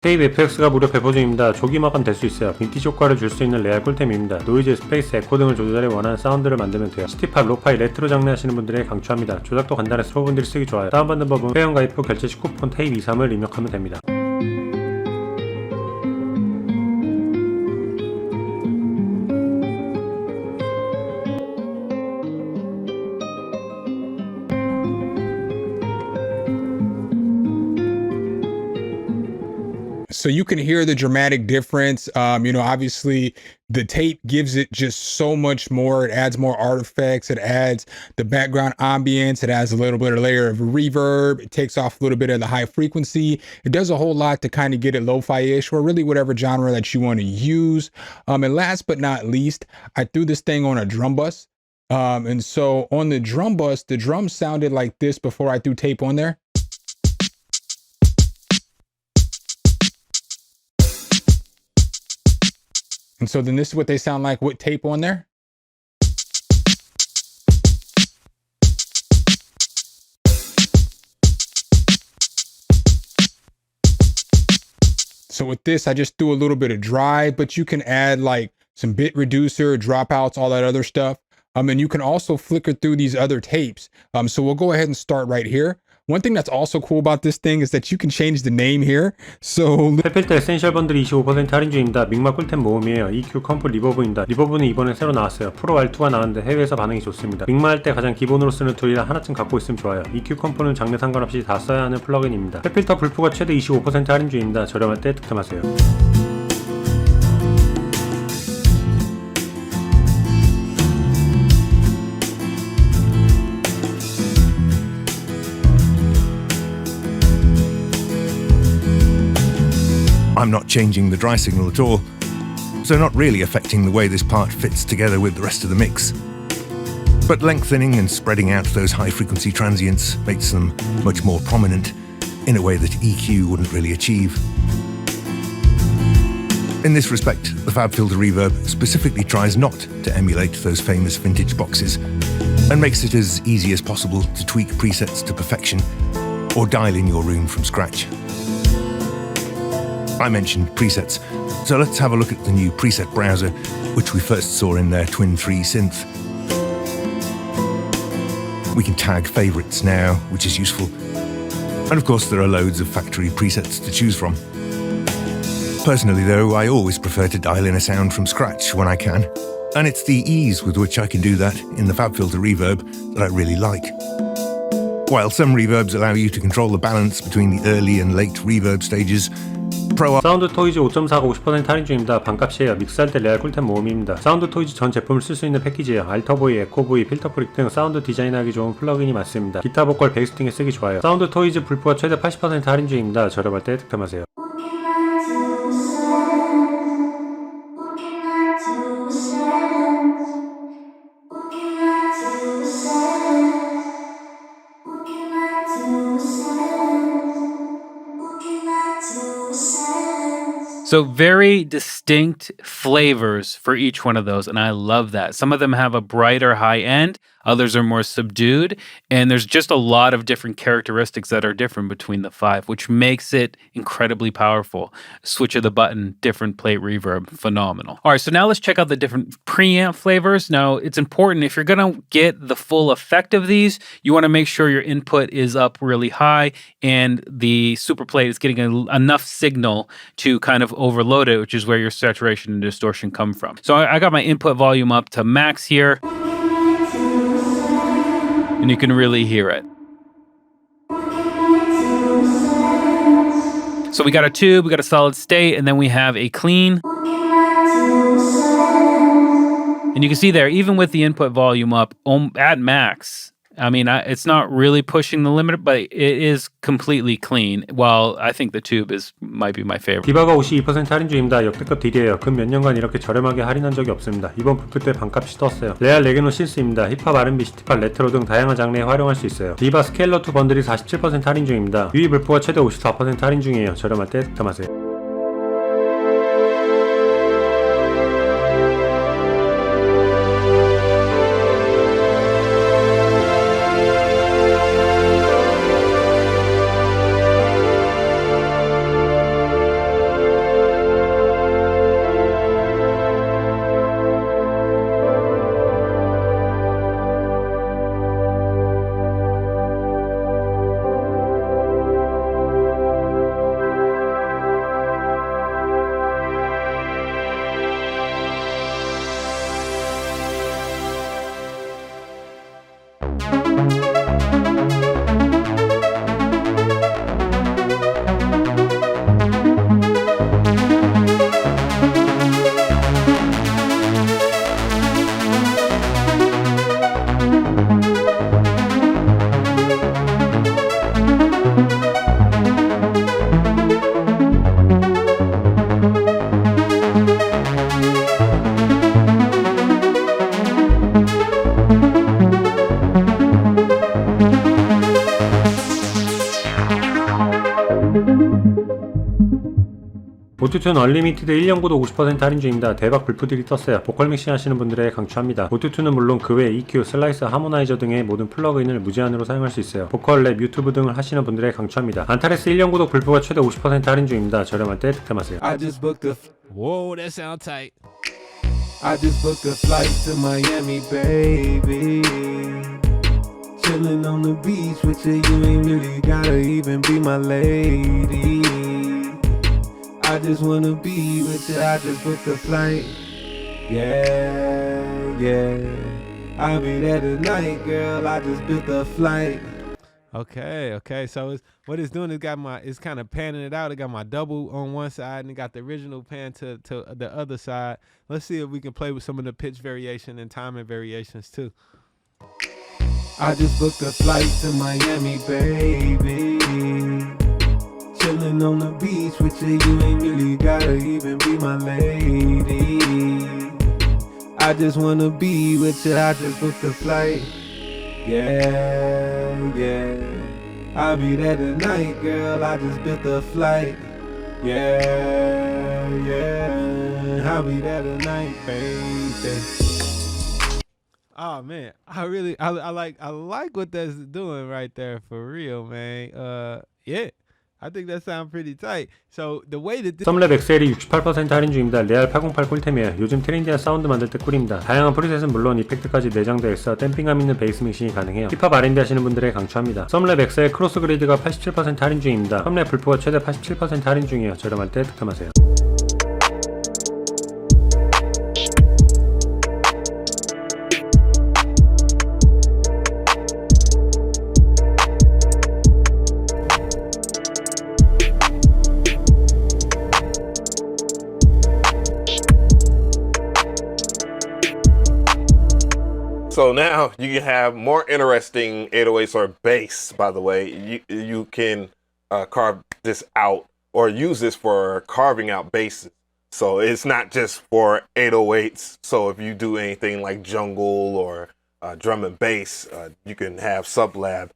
테이프 FX가 무려 배포 중입니다. 조기 마감 될 수 있어요. 빈티지 효과를 줄 수 있는 레알 꿀템입니다. 노이즈, 스페이스, 에코 등을 조절해 원하는 사운드를 만들면 돼요. 시티팝, 로파이, 레트로 장르 하시는 분들에게 강추합니다. 조작도 간단해서 초보분들이 쓰기 좋아요. 다운받는 법은 회원 가입 후 결제 시 쿠폰 테이프 23을 입력하면 됩니다. So you can hear the dramatic difference. Obviously the tape gives it just so much more. It adds more artifacts. It adds the background ambience. It adds a little bit of layer of reverb. It takes off a little bit of the high frequency. It does a whole lot to kind of get it lo-fi-ish, or really whatever genre that you want to use. And last but not least, I threw this thing on a drum bus. And so on the drum bus, the drums sounded like this before I threw tape on there. And so then this is what they sound like with tape on there. So with this, I just threw a little bit of drive, but you can add like some bit reducer, dropouts, all that other stuff. And you can also flicker through these other tapes. So we'll go ahead and start right here. One thing that's also cool about this thing is that you can change the name here. So FabFilter 에센셜 번들 25% 할인 중입니다. 믹마 꿀템 모음이에요. EQ, 컴프, 리버브입니다. 리버브는 이번에 새로 나왔어요. 프로 R2가 나왔는데 해외에서 반응이 좋습니다. 믹마 할 때 가장 기본으로 쓰는 툴이라 하나쯤 갖고 있으면 좋아요. EQ, 컴프는 장르 상관없이 다 써야 하는 플러그인입니다. FabFilter 불프가 최대 25% 할인 중입니다. 저렴할 때 득템하세요. I'm not changing the dry signal at all, so not really affecting the way this part fits together with the rest of the mix. But lengthening and spreading out those high-frequency transients makes them much more prominent in a way that EQ wouldn't really achieve. In this respect, the FabFilter reverb specifically tries not to emulate those famous vintage boxes and makes it as easy as possible to tweak presets to perfection or dial in your room from scratch. I mentioned presets, so let's have a look at the new preset browser, which we first saw in their Twin 3 synth. We can tag favorites now, which is useful. And of course, there are loads of factory presets to choose from. Personally though, I always prefer to dial in a sound from scratch when I can, and it's the ease with which I can do that in the FabFilter reverb that I really like. While some reverbs allow you to control the balance between the early and late reverb stages, 사운드 토이즈 5.4가 50% 할인 중입니다. 반값이에요. 믹스할 때 레알 꿀템 모음입니다. 사운드 토이즈 전 제품을 쓸 수 있는 패키지예요. 알터보이, 에코보이, 필터 프릭 등 사운드 디자인하기 좋은 플러그인이 많습니다. 기타 보컬, 베이스 등에 쓰기 좋아요. 사운드 토이즈 불프가 최대 80% 할인 중입니다. 저렴할 때 득템하세요. So very distinct flavors for each one of those, and I love that. Some of them have a brighter high end, others are more subdued, and there's just a lot of different characteristics that are different between the five, which makes it incredibly powerful. Switch of the button, different plate reverb, phenomenal. All right, so now let's check out the different preamp flavors. Now, it's important, if you're gonna get the full effect of these, you wanna make sure your input is up really high and the super plate is getting enough signal to kind of overload it, which is where your saturation and distortion come from. So I got my input volume up to max here, and you can really hear it. So we got a tube, we got a solid state, and then we have a clean. And you can see there, even with the input volume up at max, I mean, it's not really pushing the limit, but it is completely clean. While I think the tube might be my favorite. 디바가 52% 할인 중입니다. 역대급 딜이에요. 근 몇 년간 이렇게 저렴하게 할인한 적이 없습니다. 이번 불프 때 반값이 떴어요. 레알 레게노 신스입니다. 힙합, R&B, 시티팝, 레트로 등 다양한 장르에 활용할 수 있어요. 디바 스케일러 2 번들이 47% 할인 중입니다. 유이 불프가 최대 54% 할인 중이에요. 저렴할 때 득템하세요. 오토튠 얼리미티드 1년 구독 50% 할인 중입니다. 대박 불프들이 떴어요. 보컬 믹싱 하시는 분들에게 강추합니다. 오토튠은 물론 그 외 EQ, 슬라이스, 하모나이저 등의 모든 플러그인을 무제한으로 사용할 수 있어요. 보컬, 랩, 유튜브 등을 하시는 분들에게 강추합니다. 안타레스 1년 구독 불프가 최대 50% 할인 중입니다. 저렴할 때 득템하세요. I just booked a Whoa, that sound tight. I just booked a flight to Miami, baby. Chillin' on the beach with you, you ain't really gotta even be my lady. I just wanna be with you, I just booked a flight. Yeah, yeah. I'll be there tonight, girl. I just booked a flight. Okay. So what it's doing is it's kind of panning it out. It got my double on one side and it got the original pan to the other side. Let's see if we can play with some of the pitch variation and timing variations too. I just booked a flight to Miami, baby. Chillin' on the beach with you, you ain't really gotta even be my lady. I just wanna be with you, I just booked a flight. Yeah, yeah. I'll be there tonight, girl, I just booked a flight. Yeah, yeah. I'll be there tonight, baby. Oh man, I like what that's doing right there for real, man. Yeah. I think that sounds pretty tight. So the way that SubLab XL이 68% 할인 중입니다. 레알 808 꿀템이에요. 요즘 트렌디한 사운드 만들 때 꿀입니다. 다양한 프리셋은 물론 이펙트까지 내장되어 있어 댐핑감 있는 베이스 믹싱이 가능해요. 힙합 R&B 하시는 분들에게 강추합니다. SubLab XL 크로스그레이드가 87% 할인 중입니다. SubLab 불프가 최대 87% 할인 중이에요. 저렴할 때 득템하세요. So now you can have more interesting 808s or bass, by the way. You can carve this out or use this for carving out basses. So it's not just for 808s. So if you do anything like jungle or drum and bass, you can have SubLab